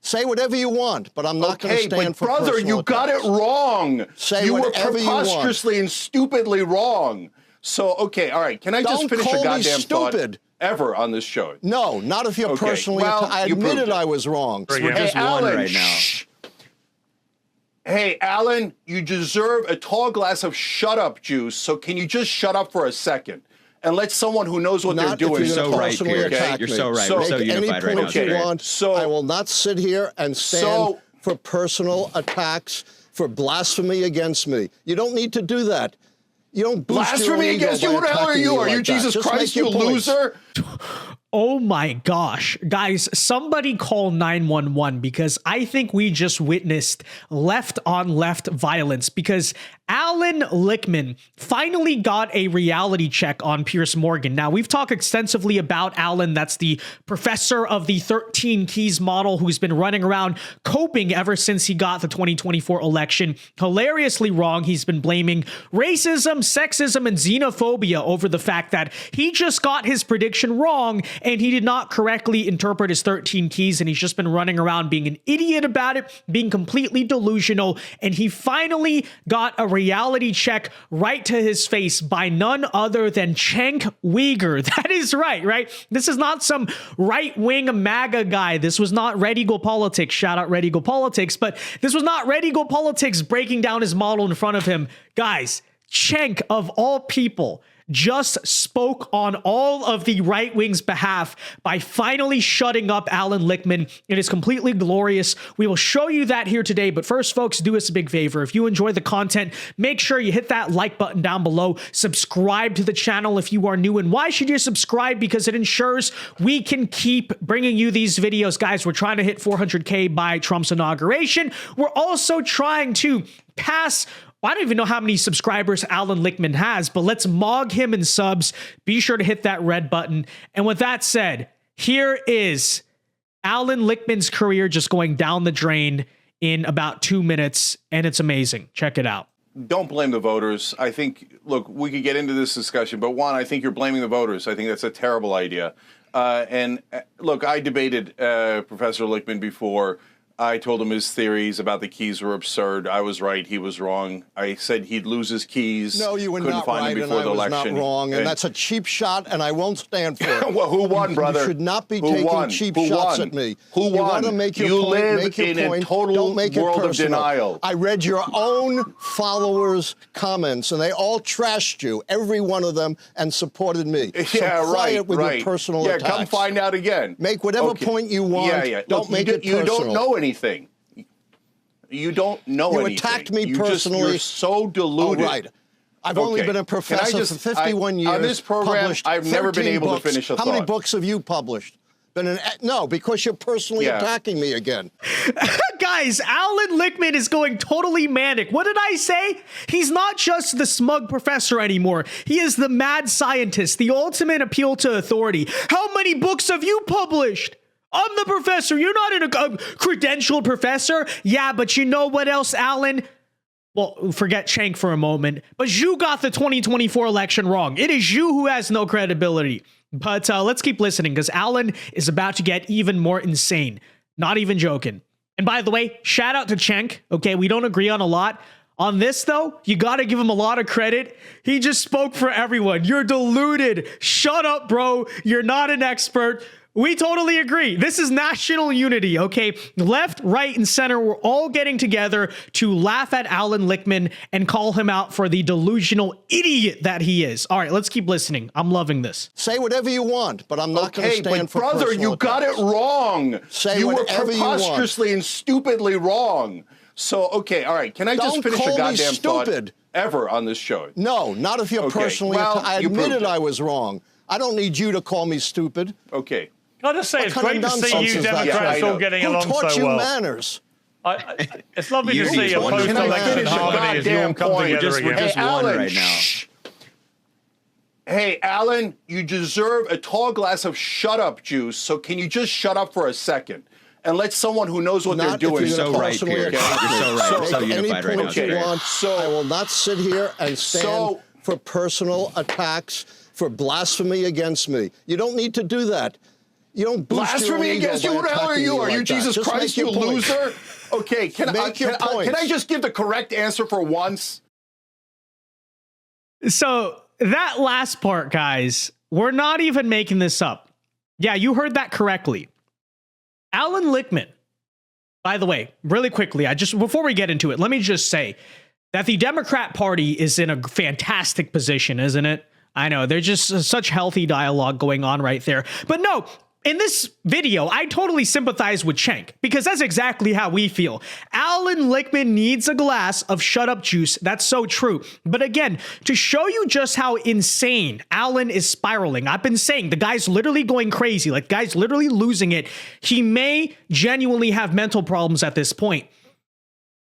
Say whatever you want, but I'm not going to stand for brother, personal you got it wrong. Say you were whatever you want. preposterously and stupidly wrong. So, okay, all right. Can I just finish a goddamn thought ever on this show? No, not if you're personally. Well, I admitted I was wrong. We're just Allan, right now. Hey, Allan, you deserve a tall glass of shut-up juice, so can you just shut up for a second and let someone who knows what they're doing... You're so right, Piers. You're so right. We're so unified right now. You want, I will not sit here and stand for personal attacks, for blasphemy against me. You don't need to do that. You don't boost blasphemy against you? Who the hell are you? Are you Jesus Christ, you loser? Oh my gosh. Guys, somebody call 911 because I think we just witnessed left on left violence because Allan Lichtman finally got a reality check on Piers Morgan. Now, we've talked extensively about Allan. That's the professor of the 13 keys model who's been running around coping ever since he got the 2024 election. Hilariously wrong. He's been blaming racism, sexism, and xenophobia over the fact that he just got his prediction wrong and he did not correctly interpret his 13 keys, and he's just been running around being an idiot about it, being completely delusional, and he finally got a reality check right to his face by none other than Cenk Uygur. That is right? This is not some right-wing MAGA guy. This was not Red Eagle Politics. Shout out Red Eagle Politics. But this was not Red Eagle Politics breaking down his model in front of him. Guys, Cenk, of all people, just spoke on all of the right wing's behalf by finally shutting up Allan Lichtman. It is completely glorious. We will show you that here today. But first, folks, do us a big favor. If you enjoy the content, make sure you hit that like button down below. Subscribe to the channel if you are new. And why should you subscribe? Because it ensures we can keep bringing you these videos. Guys, we're trying to hit 400K by Trump's inauguration. We're also trying to pass... I don't even know how many subscribers Allan Lichtman has, but let's mog him in subs. Be sure to hit that red button. And with that said, here is Allan Lichtman's career just going down the drain in about 2 minutes, and it's amazing. Check it out. Don't blame the voters. I think, look, we could get into this discussion, but one, I think you're blaming the voters. I think that's a terrible idea. And look, I debated Professor Lichtman before. I told him his theories about the keys were absurd. I was right. He was wrong. I said he'd lose his keys. No, you were not right, and I was not wrong. And that's a cheap shot, and I won't stand for it. Well, who won, brother? You should not be taking cheap shots at me. Who won? You want to make your point, live in a total world of denial. I read your own followers' comments, and they all trashed you, every one of them, and supported me. Yeah, so quiet with your personal attacks. Come find out again. Make whatever point you want. Don't make it personal. You don't know anything. You don't know anything. You attacked me personally. You're so deluded. Oh, right. I've only been a professor for 51 years. On this program, I've never been able to finish a thought. How many books have you published? No, because you're personally attacking me again. Guys, Allan Lichtman is going totally manic. What did I say? He's not just the smug professor anymore. He is the mad scientist, the ultimate appeal to authority. How many books have you published? I'm the professor. You're not a credentialed professor. Yeah, but you know what else, Allan? Well, forget Cenk for a moment, but you got the 2024 election wrong. It is you who has no credibility. But let's keep listening because Allan is about to get even more insane. Not even joking. And by the way, shout out to Cenk. Okay, we don't agree on a lot. On this, though, you got to give him a lot of credit. He just spoke for everyone. You're deluded. Shut up, bro. You're not an expert. We totally agree. This is national unity, okay? Left, right, and center, we're all getting together to laugh at Allan Lichtman and call him out for the delusional idiot that he is. All right, let's keep listening. I'm loving this. Say whatever you want, but I'm not going to stand for brother, you got it wrong. Say whatever you want. You were preposterously and stupidly wrong. So, okay, all right. Can I just finish a goddamn thought ever on this show? No, not if you're personally. I admitted I was wrong. I don't need you to call me stupid. Okay. Can I just say, it's great to see you Democrats all getting along so well. Who taught you manners? It's lovely to see a post-election harmony as you all come together again. We're just one right now. Hey, Allan, you deserve a tall glass of shut-up juice, so can you just shut up for a second and let someone who knows what they're doing... You're so right, Piers. You're so right. We're so unified right now. I will not sit here and stand for personal attacks, for blasphemy against me. You don't need to do that. You don't boost blasphemy your ego against you. by Who the hell are attacking you? me Are you like that. Jesus Just Christ, make your you point. loser? Okay, can I just give the correct answer for once? So that last part, guys, we're not even making this up. Yeah, you heard that correctly. Allan Lichtman, by the way, really quickly, before we get into it, let me just say that the Democrat Party is in a fantastic position, isn't it? I know, there's just such healthy dialogue going on right there. But no, in this video, I totally sympathize with Cenk because that's exactly how we feel. Allan Lichtman needs a glass of shut up juice. That's so true. But again, to show you just how insane Allan is spiraling, I've been saying the guy's literally going crazy, like the guy's literally losing it. He may genuinely have mental problems at this point.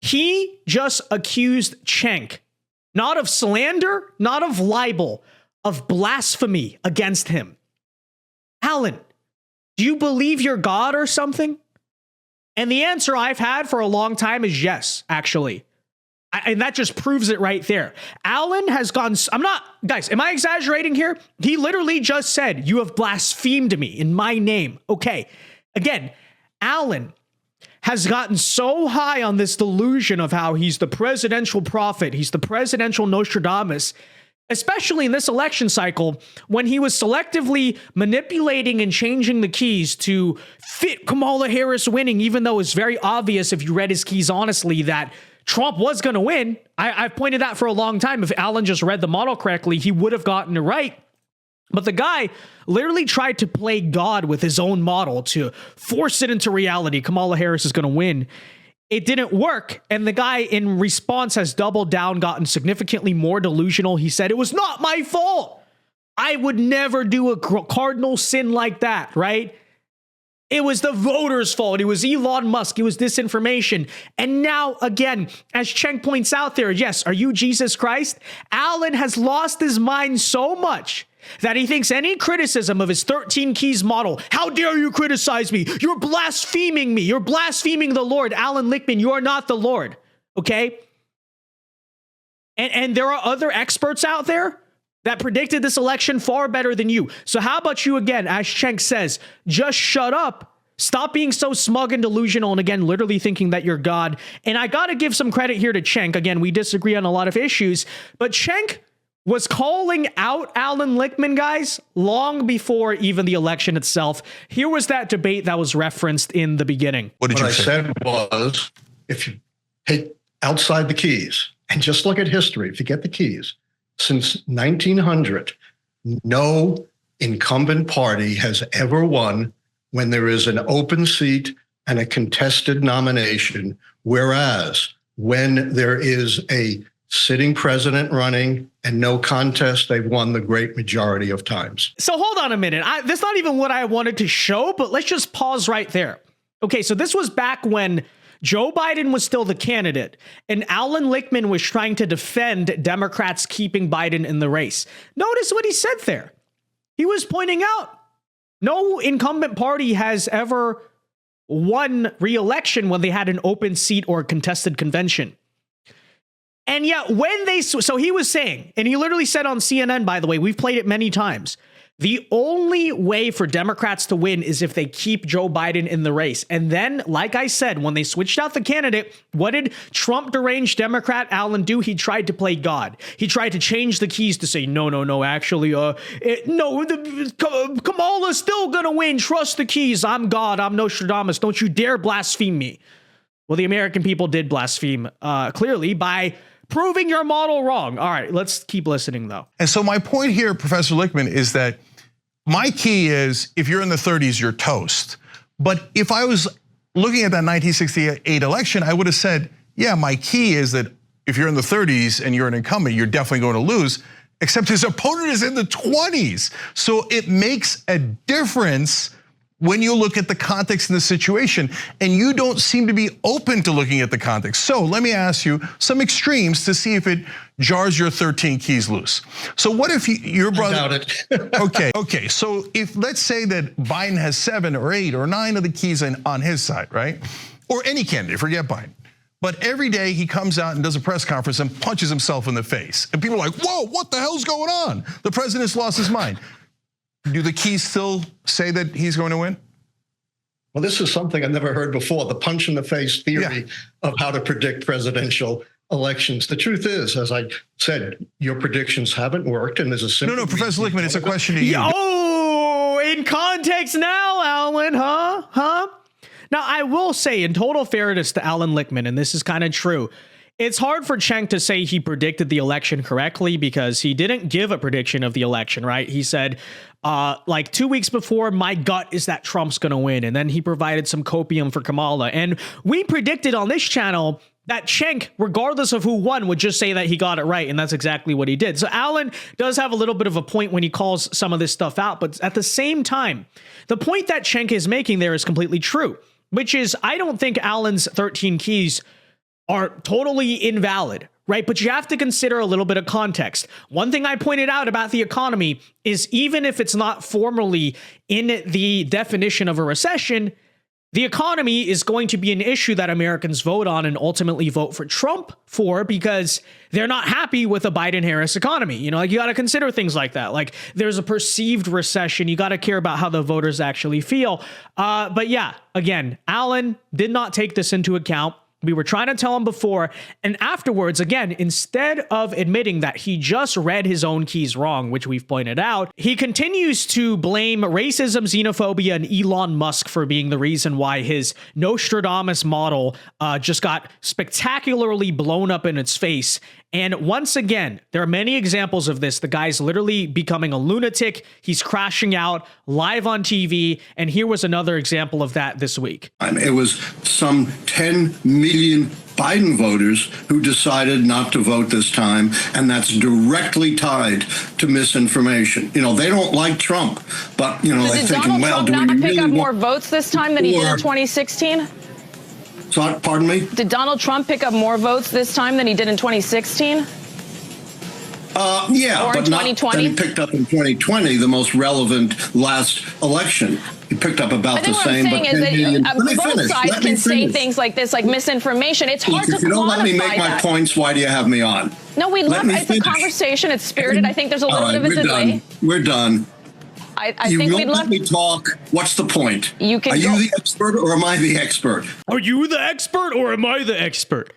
He just accused Cenk, not of slander, not of libel, of blasphemy against him. Allan, do you believe you're God or something? And the answer I've had for a long time is yes, actually. And that just proves it right there. Allan has gone, guys, am I exaggerating here? He literally just said, you have blasphemed me in my name. Okay. Again, Allan has gotten so high on this delusion of how he's the presidential prophet, he's the presidential Nostradamus, especially in this election cycle, when he was selectively manipulating and changing the keys to fit Kamala Harris winning, even though it's very obvious if you read his keys honestly that Trump was going to win. I've pointed that for a long time. If Allan just read the model correctly, he would have gotten it right. But the guy literally tried to play God with his own model to force it into reality. Kamala Harris is going to win. It didn't work, and the guy in response has doubled down, gotten significantly more delusional. He said, it was not my fault. I would never do a cardinal sin like that, right? It was the voters' fault. It was Elon Musk. It was disinformation. And now, again, as Cenk points out there, yes, are you Jesus Christ? Allan has lost his mind so much that he thinks any criticism of his 13 keys model, how dare you criticize me? You're blaspheming me. You're blaspheming the Lord. Allan Lichtman, you are not the Lord, okay? And there are other experts out there that predicted this election far better than you. So how about you again, as Cenk says, just shut up. Stop being so smug and delusional and again, literally thinking that you're God. And I got to give some credit here to Cenk. Again, we disagree on a lot of issues, but Cenk was calling out Allan Lichtman, guys, long before even the election itself. Here was that debate that was referenced in the beginning. What I said was, if you take outside the keys and just look at history, if you get the keys, since 1900, no incumbent party has ever won when there is an open seat and a contested nomination, whereas when there is a sitting president running and no contest, they've won the great majority of times. So hold on a minute. That's not even what I wanted to show, but let's just pause right there. Okay, so this was back when Joe Biden was still the candidate and Allan Lichtman was trying to defend Democrats keeping Biden in the race. Notice what he said there. He was pointing out no incumbent party has ever won re-election when they had an open seat or a contested convention. And yet when so he was saying, and he literally said on CNN, by the way, we've played it many times, the only way for Democrats to win is if they keep Joe Biden in the race. And then, like I said, when they switched out the candidate, what did Trump deranged Democrat Allan do? He tried to play God. He tried to change the keys to say, no, actually, Kamala's still going to win. Trust the keys. I'm God. I'm Nostradamus. Don't you dare blaspheme me. Well, the American people did blaspheme clearly by proving your model wrong. All right, let's keep listening, though. And so my point here, Professor Lichtman, is that my key is if you're in the 30s, you're toast. But if I was looking at that 1968 election, I would have said, yeah, my key is that if you're in the 30s and you're an incumbent, you're definitely going to lose, except his opponent is in the 20s. So it makes a difference when you look at the context and the situation, and you don't seem to be open to looking at the context. So let me ask you some extremes to see if it jars your 13 keys loose. So what if your brother- I doubt it. Okay, so if let's say that Biden has 7 or 8 or 9 of the keys on his side, right? Or any candidate, forget Biden. But every day he comes out and does a press conference and punches himself in the face. And people are like, whoa, what the hell's going on? The president's lost his mind. Do the keys still say that he's going to win? Well, this is something I've never heard before, the punch in the face theory of how to predict presidential elections. The truth is, as I said, your predictions haven't worked, and there's a simple... No, Professor Lichtman, it's a question to you. Oh, in context now, Allan, huh? Now, I will say, in total fairness to Allan Lichtman, and this is kind of true, it's hard for Cenk to say he predicted the election correctly because he didn't give a prediction of the election, right? He said, like 2 weeks before, my gut is that Trump's going to win. And then he provided some copium for Kamala. And we predicted on this channel that Cenk, regardless of who won, would just say that he got it right. And that's exactly what he did. So Allan does have a little bit of a point when he calls some of this stuff out. But at the same time, the point that Cenk is making there is completely true, which is I don't think Allan's 13 keys are totally invalid, right? But you have to consider a little bit of context. One thing I pointed out about the economy is even if it's not formally in the definition of a recession, the economy is going to be an issue that Americans vote on and ultimately vote for Trump for because they're not happy with a Biden-Harris economy. You know, like you got to consider things like that. Like there's a perceived recession. You got to care about how the voters actually feel. But yeah, again, Allan did not take this into account. We were trying to tell him before, and afterwards, again, instead of admitting that he just read his own keys wrong, which we've pointed out, he continues to blame racism, xenophobia, and Elon Musk for being the reason why his Nostradamus model just got spectacularly blown up in its face. And once again, there are many examples of this. The guy's literally becoming a lunatic. He's crashing out live on TV. And here was another example of that this week. It was some 10 million Biden voters who decided not to vote this time. And that's directly tied to misinformation. You know, they don't like Trump, but, you know, they're thinking, well, do we really Did Donald Trump not pick up more votes this time than he did in 2016? So, pardon me? Did Donald Trump pick up more votes this time than he did in 2016? Yeah, or but in not 2020? than he picked up in 2020, the most relevant last election. He picked up about the same. I think what I'm saying is that both sides can say things like this, like misinformation. It's hard to quantify that. If you don't let me make my points, why do you have me on? No, we love it. It's a conversation. It's spirited. I think there's a little bit of a delay. We're done. I think we'd let me talk. What's the point? You can. Are you the expert or am I the expert? Are you the expert or am I the expert?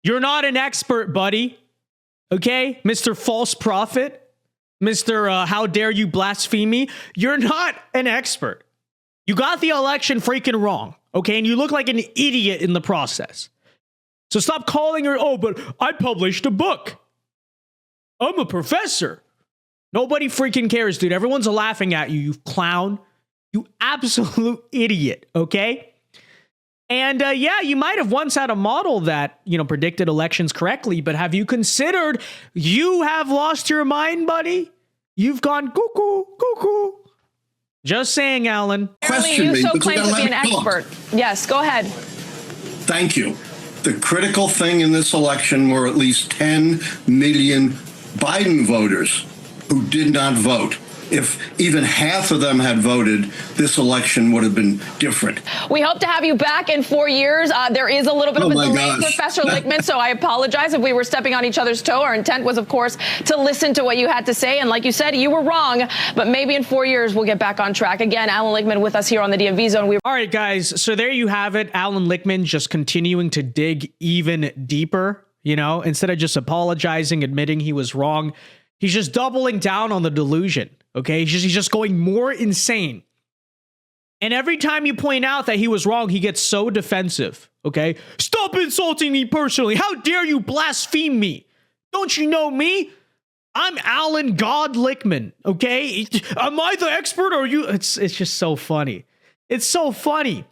You're not an expert, buddy. Okay, Mr. False Prophet, Mr. How dare you blaspheme me? You're not an expert. You got the election freaking wrong, okay? And you look like an idiot in the process. So stop calling her, oh, but I published a book. I'm a professor. Nobody freaking cares, dude. Everyone's laughing at you, you clown. You absolute idiot, okay? And yeah, you might have once had a model that, you know, predicted elections correctly, but have you considered you have lost your mind, buddy? You've gone cuckoo, cuckoo. Just saying, Allan. Apparently you so claim to be an expert. Yes, go ahead. Thank you. The critical thing in this election were at least 10 million Biden voters who did not vote. If even half of them had voted, this election would have been different. We hope to have you back in 4 years. There is a little bit of a delay, Professor Lichtman, so I apologize if we were stepping on each other's toe. Our intent was, of course, to listen to what you had to say. And like you said, you were wrong, but maybe in 4 years we'll get back on track. Again, Allan Lichtman with us here on the DMV Zone. All right, guys, so there you have it. Allan Lichtman just continuing to dig even deeper, you know, instead of just apologizing, admitting he was wrong. He's just doubling down on the delusion. Okay, he's just going more insane. And every time you point out that he was wrong, he gets so defensive. Okay, stop insulting me personally. How dare you blaspheme me? Don't you know me? I'm Allan God Lichtman. Okay, am I the expert or are you? It's just so funny. It's so funny.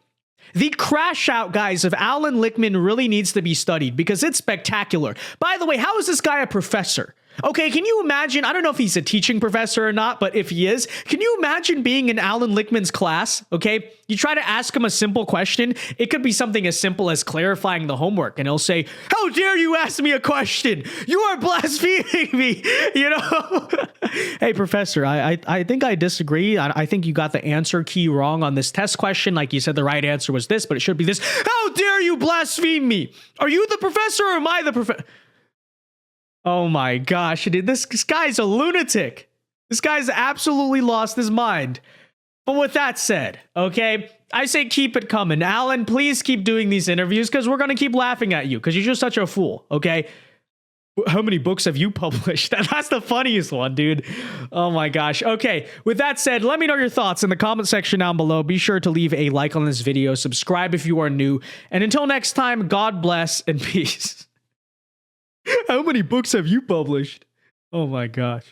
The crash out, guys, of Allan Lichtman really needs to be studied because it's spectacular. By the way, how is this guy a professor? Okay, can you imagine? I don't know if he's a teaching professor or not, but if he is, can you imagine being in Allan Lichtman's class? Okay, you try to ask him a simple question. It could be something as simple as clarifying the homework, and he'll say, "How dare you ask me a question? You are blaspheming me." You know, hey, professor, I think I disagree. I think you got the answer key wrong on this test question. Like you said, the right answer was this, but it should be this. How dare you blaspheme me? Are you the professor or am I the professor? Oh my gosh, dude, this guy's a lunatic. This guy's absolutely lost his mind. But with that said, okay, I say keep it coming. Allan, please keep doing these interviews because we're going to keep laughing at you because you're just such a fool, okay? How many books have you published? That's the funniest one, dude. Oh my gosh. Okay, with that said, let me know your thoughts in the comment section down below. Be sure to leave a like on this video, subscribe if you are new, and until next time, God bless and peace. How many books have you published? Oh my gosh.